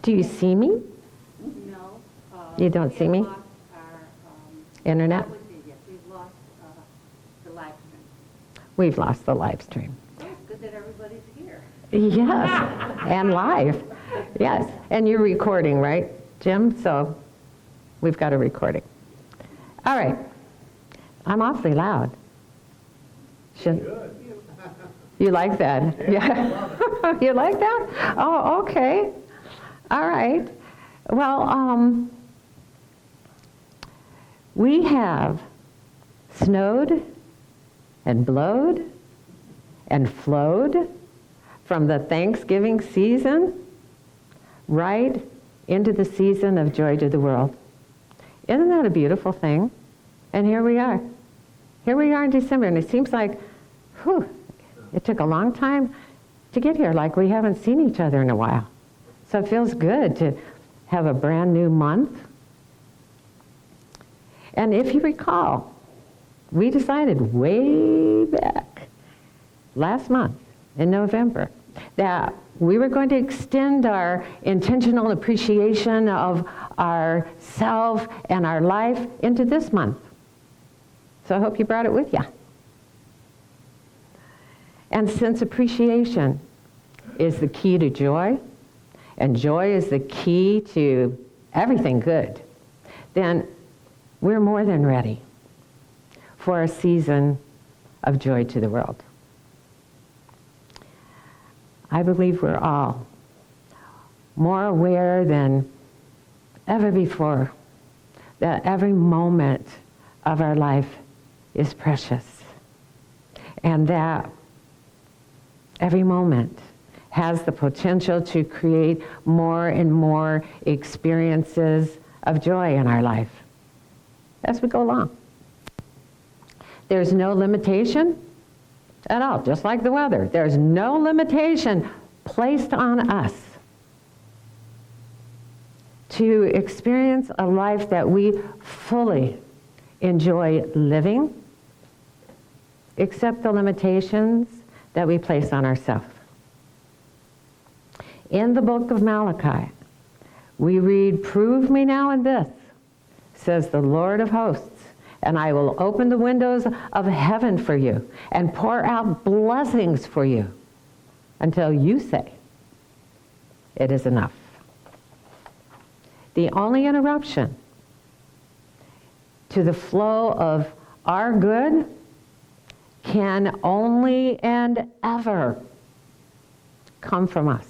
Do you see me? No. You don't see me? We have lost our, Internet? I would say yes, we've lost the live stream. We've lost the live stream. Oh, it's good that everybody's here. Yes, and live. Yes, and you're recording, right, Jim? So we've got a recording. All right. I'm awfully loud. You like that? Yeah. You like that? Oh, okay. All right. Well, we have snowed and blowed and flowed from the Thanksgiving season right into the season of Joy to the World. Isn't that a beautiful thing? And here we are. Here we are in December, and it seems like, whew, it took a long time to get here, like we haven't seen each other in a while. So it feels good to have a brand new month. And if you recall, we decided way back last month in November that we were going to extend our intentional appreciation of our self and our life into this month. So I hope you brought it with you. And since appreciation is the key to joy, and joy is the key to everything good, then we're more than ready for a season of joy to the world. I believe we're all more aware than ever before that every moment of our life is precious, and that every moment has the potential to create more and more experiences of joy in our life as we go along. There's no limitation at all, just like the weather. There's no limitation placed on us to experience a life that we fully enjoy living, except the limitations that we place on ourselves. In the book of Malachi, we read, "Prove me now in this, says the Lord of hosts, and I will open the windows of heaven for you and pour out blessings for you until you say, it is enough." The only interruption to the flow of our good can only and ever come from us.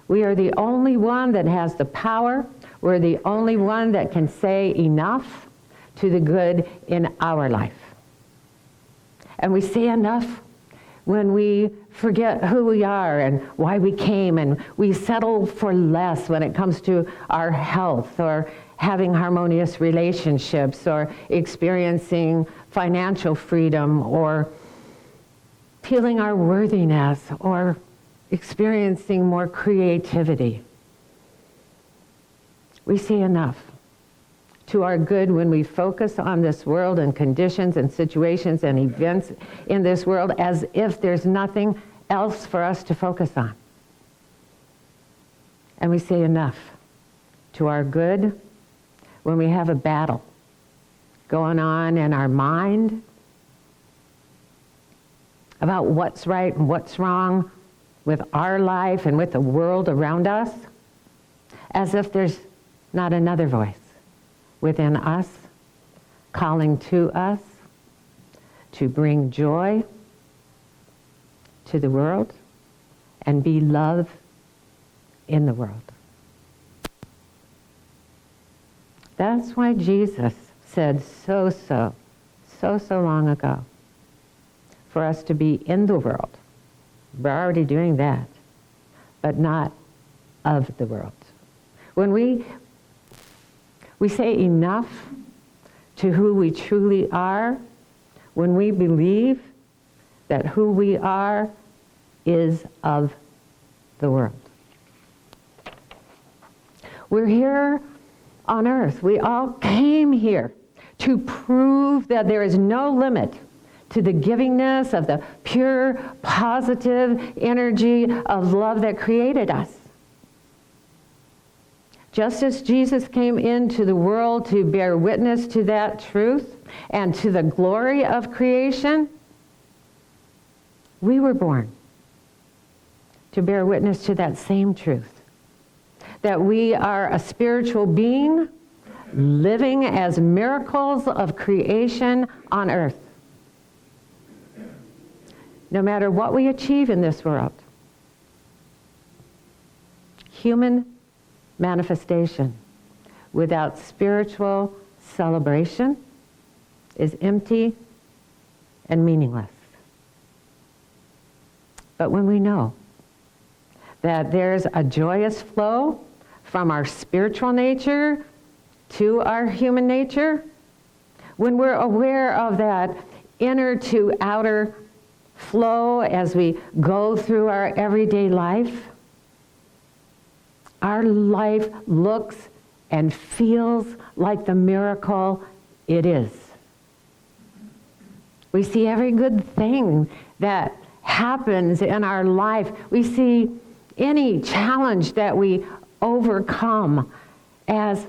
We are the only one that has the power. We're the only one that can say enough to the good in our life. And we say enough when we forget who we are and why we came, and we settle for less when it comes to our health or having harmonious relationships or experiencing financial freedom or feeling our worthiness or experiencing more creativity. We say enough to our good when we focus on this world and conditions and situations and events in this world as if there's nothing else for us to focus on. And we say enough to our good when we have a battle going on in our mind about what's right and what's wrong with our life and with the world around us, as if there's not another voice within us calling to us to bring joy to the world and be love in the world. That's why Jesus said so long ago, for us to be in the world. We're already doing that, but not of the world. When we say enough to who we truly are, when we believe that who we are is of the world. We're here on earth. We all came here to prove that there is no limit to the givingness of the pure, positive energy of love that created us. Just as Jesus came into the world to bear witness to that truth and to the glory of creation, we were born to bear witness to that same truth. That we are a spiritual being living as miracles of creation on earth. No matter what we achieve in this world, human manifestation without spiritual celebration is empty and meaningless. But when we know that there's a joyous flow from our spiritual nature to our human nature, when we're aware of that inner to outer flow as we go through our everyday life, our life looks and feels like the miracle it is. We see every good thing that happens in our life. We see any challenge that we overcome as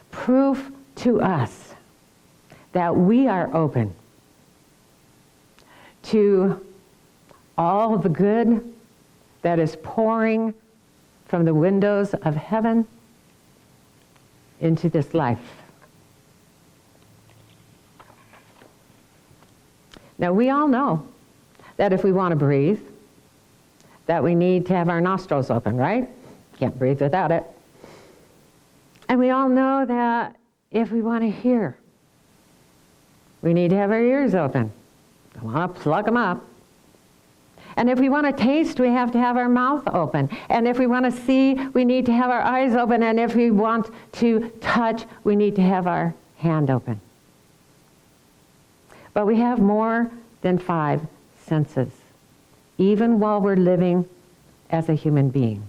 proof to us that we are open to all the good that is pouring from the windows of heaven into this life. Now, we all know that if we want to breathe, that we need to have our nostrils open, right? Can't breathe without it. And we all know that if we want to hear, we need to have our ears open. We want to plug them up. And if we want to taste, we have to have our mouth open. And if we want to see, we need to have our eyes open. And if we want to touch, we need to have our hand open. But we have more than 5 senses, even while we're living as a human being.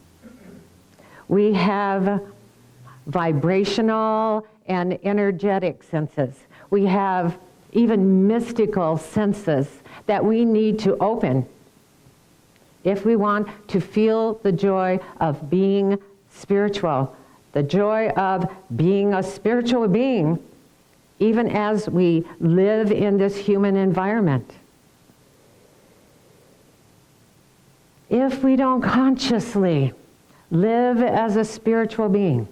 We have vibrational and energetic senses. We have even mystical senses that we need to open if we want to feel the joy of being spiritual, the joy of being a spiritual being, even as we live in this human environment. If we don't consciously live as a spiritual being,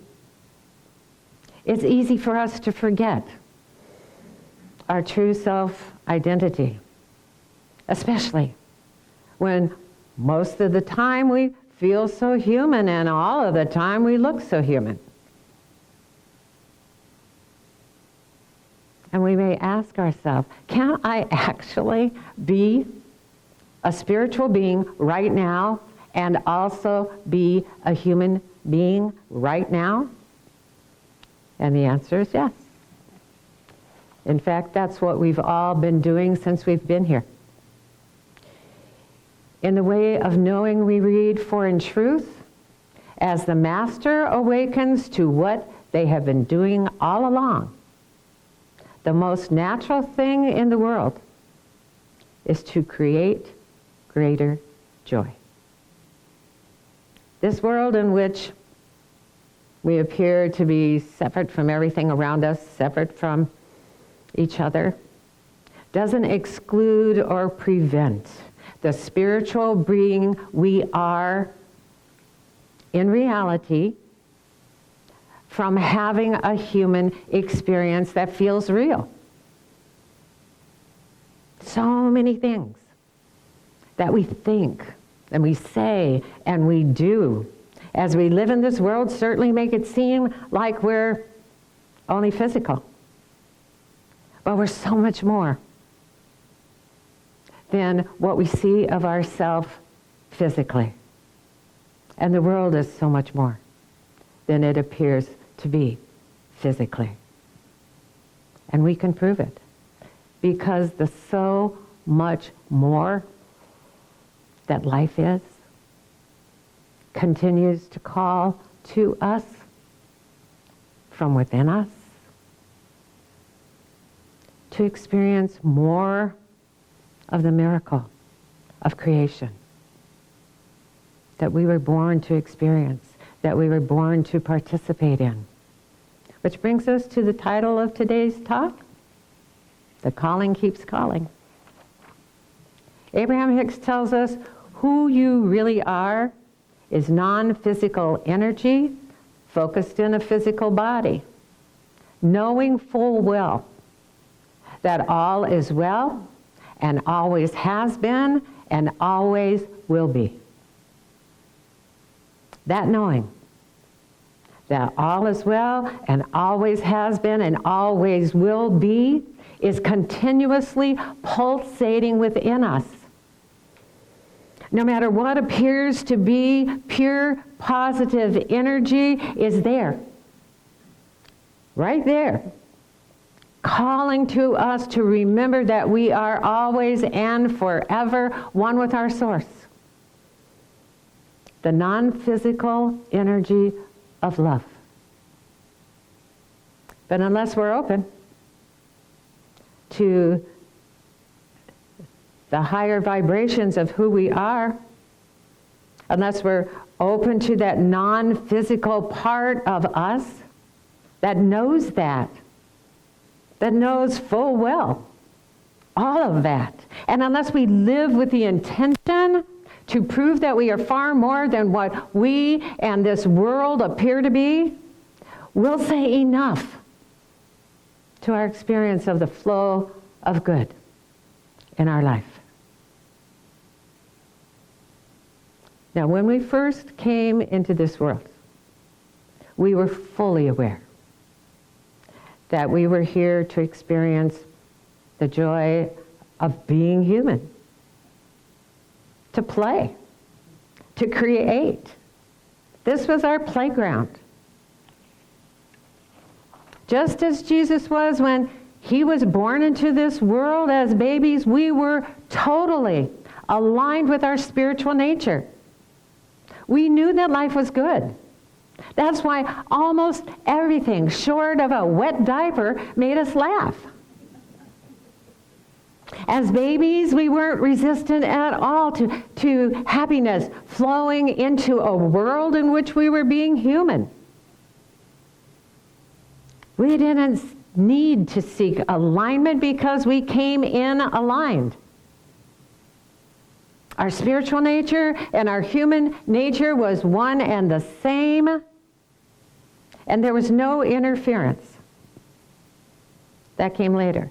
it's easy for us to forget our true self-identity, especially when most of the time we feel so human and all of the time we look so human. And we may ask ourselves, can I actually be a spiritual being right now and also be a human being right now? And the answer is yes. In fact, that's what we've all been doing since we've been here. In the way of knowing, we read, "For in truth, as the Master awakens to what they have been doing all along, the most natural thing in the world is to create greater joy." This world in which we appear to be separate from everything around us, separate from each other, doesn't exclude or prevent the spiritual being we are in reality from having a human experience that feels real. So many things that we think and we say and we do as we live in this world certainly make it seem like we're only physical. But we're so much more than what we see of ourselves physically. And the world is so much more than it appears to be physically. And we can prove it because the so much more that life is continues to call to us from within us to experience more of the miracle of creation that we were born to experience, that we were born to participate in. Which brings us to the title of today's talk, The Calling Keeps Calling. Abraham Hicks tells us who you really are is non-physical energy focused in a physical body, knowing full well that all is well and always has been and always will be. That knowing that all is well and always has been and always will be is continuously pulsating within us. No matter what appears to be pure positive energy is there, right there, calling to us to remember that we are always and forever one with our source. The non-physical energy of love. But unless we're open to the higher vibrations of who we are, unless we're open to that non-physical part of us that knows that knows full well all of that, and unless we live with the intention to prove that we are far more than what we and this world appear to be, we'll say enough to our experience of the flow of good in our life. Now, when we first came into this world, we were fully aware that we were here to experience the joy of being human, to play, to create. This was our playground. Just as Jesus was when he was born into this world as babies, we were totally aligned with our spiritual nature. We knew that life was good. That's why almost everything short of a wet diaper made us laugh. As babies, we weren't resistant at all to happiness flowing into a world in which we were being human. We didn't need to seek alignment because we came in aligned. Our spiritual nature and our human nature was one and the same, and there was no interference. That came later.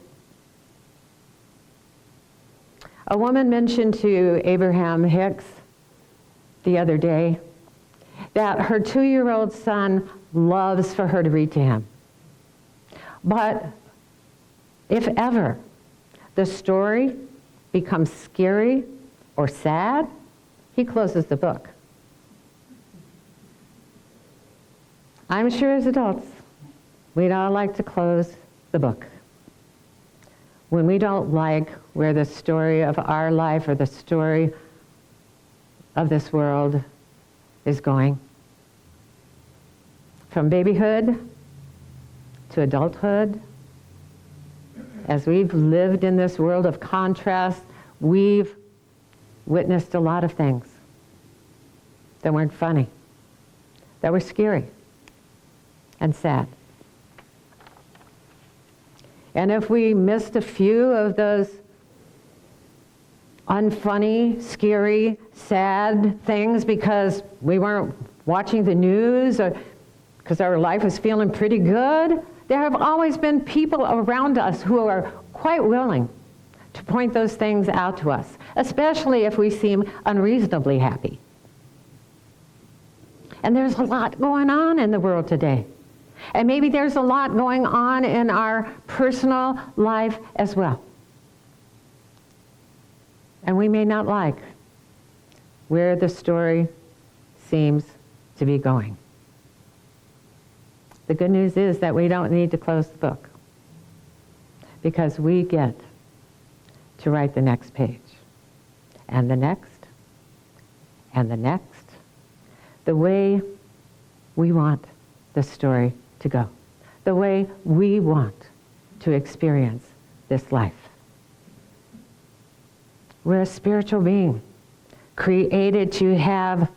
A woman mentioned to Abraham Hicks the other day that her 2-year-old son loves for her to read to him. But if ever the story becomes scary or sad, he closes the book. I'm sure as adults, we'd all like to close the book when we don't like where the story of our life or the story of this world is going. From babyhood to adulthood, as we've lived in this world of contrast, we've witnessed a lot of things that weren't funny, that were scary and sad. And if we missed a few of those unfunny, scary, sad things because we weren't watching the news or because our life was feeling pretty good, there have always been people around us who are quite willing to point those things out to us, especially if we seem unreasonably happy. And there's a lot going on in the world today. And maybe there's a lot going on in our personal life as well. And we may not like where the story seems to be going. The good news is that we don't need to close the book because we get to write the next page and the next and the next, the way we want the story to go, the way we want to experience this life. We're a spiritual being created to have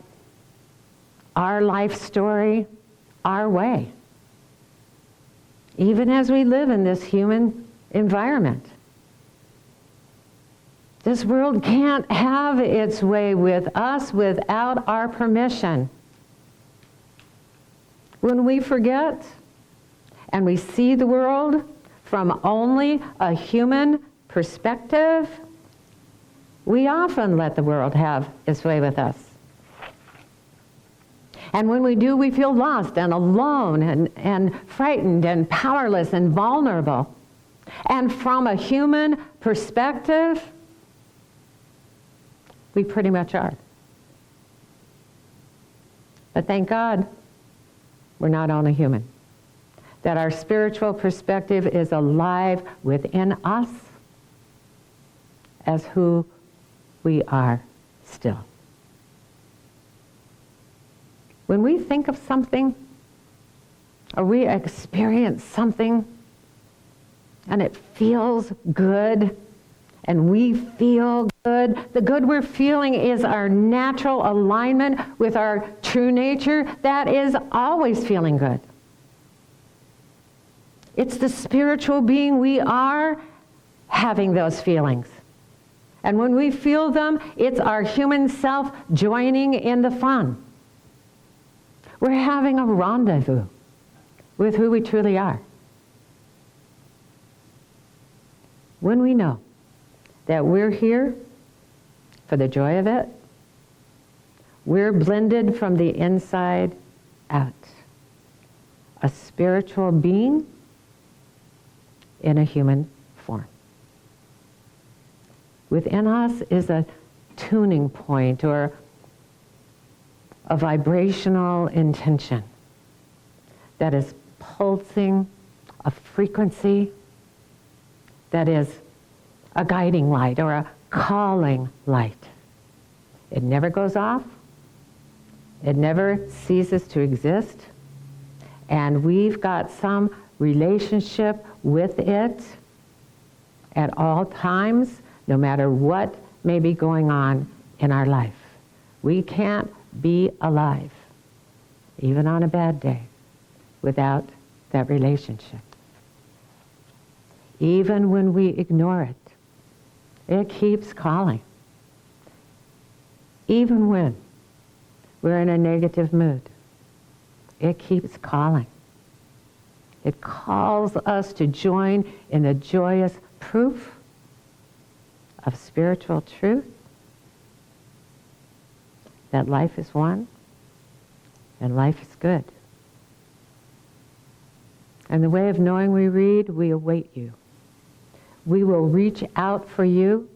our life story our way, even as we live in this human environment. This world can't have its way with us without our permission. When we forget and we see the world from only a human perspective, we often let the world have its way with us. And when we do, we feel lost and alone and frightened and powerless and vulnerable. And from a human perspective, we pretty much are. But thank God, we're not only human. That our spiritual perspective is alive within us as who we are still. When we think of something, or we experience something, and it feels good, and we feel good, the good we're feeling is our natural alignment with our true nature. That is always feeling good. It's the spiritual being we are having those feelings. And when we feel them, it's our human self joining in the fun. We're having a rendezvous with who we truly are. When we know that we're here for the joy of it, we're blended from the inside out. A spiritual being in a human form. Within us is a tuning point or a vibrational intention that is pulsing a frequency that is a guiding light or a calling light. It never goes off. It never ceases to exist. And we've got some relationship with it at all times, no matter what may be going on in our life. We can't be alive, even on a bad day, without that relationship. Even when we ignore it, it keeps calling. Even when we're in a negative mood, it keeps calling. It calls us to join in the joyous proof of spiritual truth that life is one and life is good. And the way of knowing we read, we await you. We will reach out for you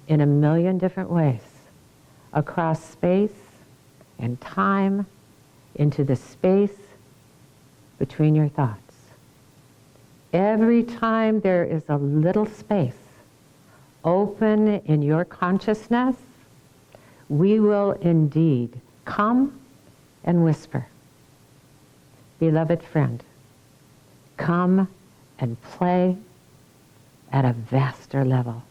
in a million different ways, across space and time, into the space between your thoughts. Every time there is a little space open in your consciousness, we will indeed come and whisper, beloved friend, come and play at a vaster level.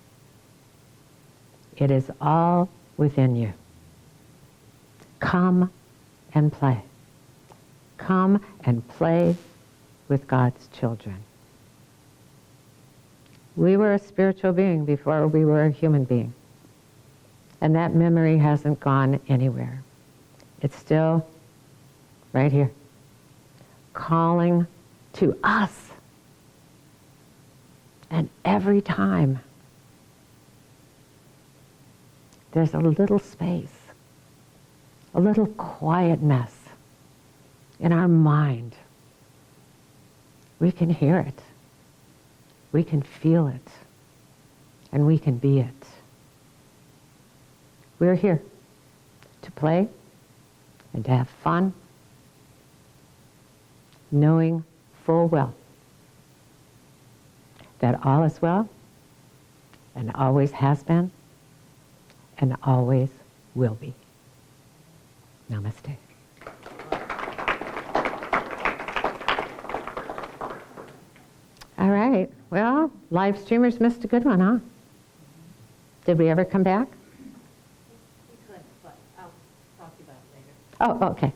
It is all within you. Come and play. Come and play with God's children. We were a spiritual being before we were a human being. And that memory hasn't gone anywhere. It's still right here, calling to us. And every time there's a little space, a little quietness in our mind, we can hear it, we can feel it, and we can be it. We're here to play and to have fun, knowing full well that all is well and always has been and always will be. Namaste. All right. Well, live streamers missed a good one, huh? Did we ever come back? We could, but I'll talk to you about it later. Oh, okay.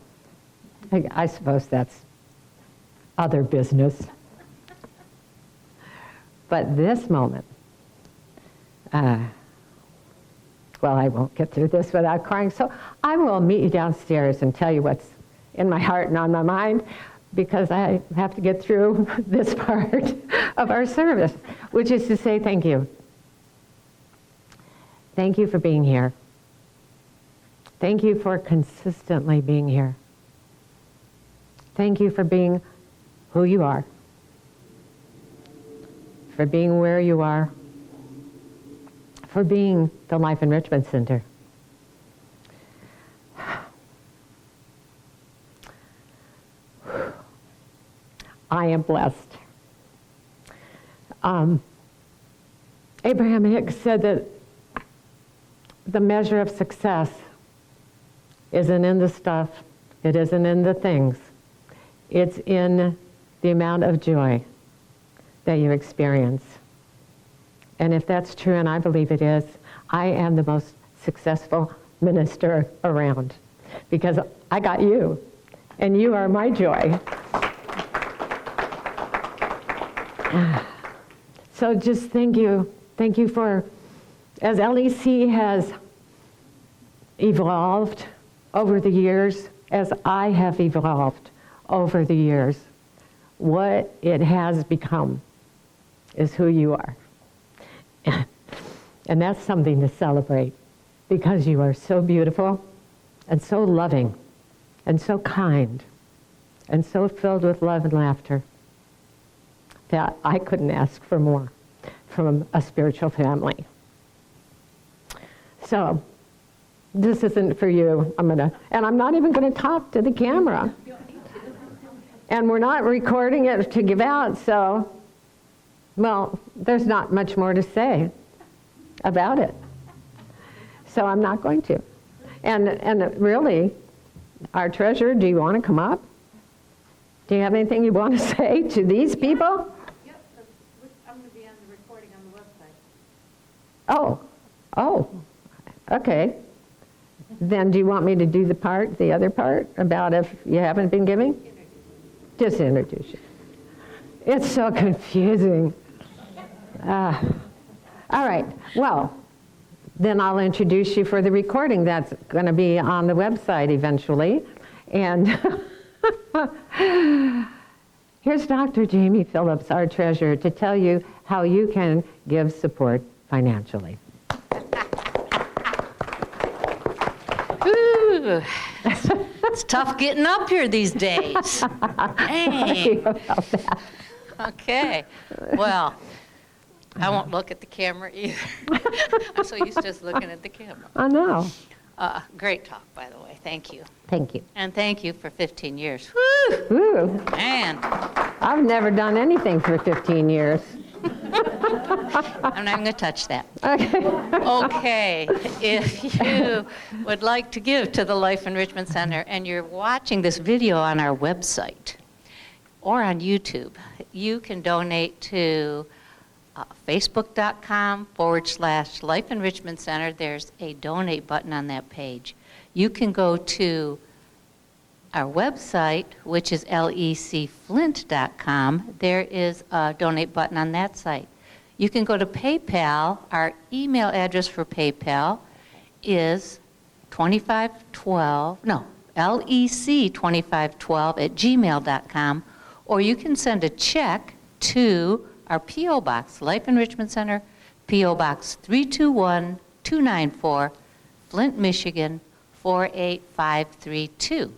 I suppose that's other business. But this moment, well, I won't get through this without crying, so I will meet you downstairs and tell you what's in my heart and on my mind, because I have to get through this part of our service, which is to say thank you. Thank you for being here. Thank you for consistently being here. Thank you for being who you are, for being where you are, for being the Life Enrichment Center. I am blessed. Abraham Hicks said that the measure of success isn't in the stuff, it isn't in the things, it's in the amount of joy that you experience. And if that's true, and I believe it is, I am the most successful minister around, because I got you, and you are my joy. So just thank you. Thank you for, as LEC has evolved over the years, as I have evolved over the years, what it has become is who you are. And that's something to celebrate, because you are so beautiful and so loving and so kind and so filled with love and laughter that I couldn't ask for more from a spiritual family. So this isn't for you. And I'm not even going to talk to the camera. And we're not recording it to give out, so, well, there's not much more to say about it. So I'm not going to. And really, our treasurer, do you want to come up? Do you have anything you want to say to these people? Yep, I'm going to be on the recording on the website. Oh, okay. Then do you want me to do the other part, about if you haven't been giving? Just introduce you. It's so confusing. All right, well, then I'll introduce you for the recording that's going to be on the website eventually. And here's Dr. Jamie Phillips, our treasurer, to tell you how you can give support financially. Ooh, it's tough getting up here these days. Sorry about that. Okay, well, I won't look at the camera either. I'm so used to just looking at the camera. I know. Great talk, by the way. Thank you. Thank you. And thank you for 15 years. Woo! Ooh, Man, I've never done anything for 15 years. I'm not even going to touch that. Okay. Okay, if you would like to give to the Life Enrichment Center and you're watching this video on our website or on YouTube, you can donate to facebook.com/Life Enrichment Center. There's a donate button on that page. You can go to our website, which is lecflint.com. There is a donate button on that site. You can go to PayPal. Our email address for PayPal is lec2512@gmail.com, or you can send a check to our P.O. Box, Life Enrichment Center, P.O. Box 321294, Flint, Michigan 48532.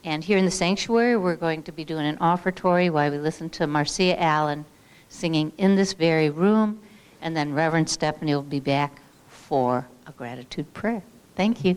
And here in the sanctuary, we're going to be doing an offertory while we listen to Marcia Allen singing In This Very Room, and then Reverend Stephanie will be back for a gratitude prayer. Thank you.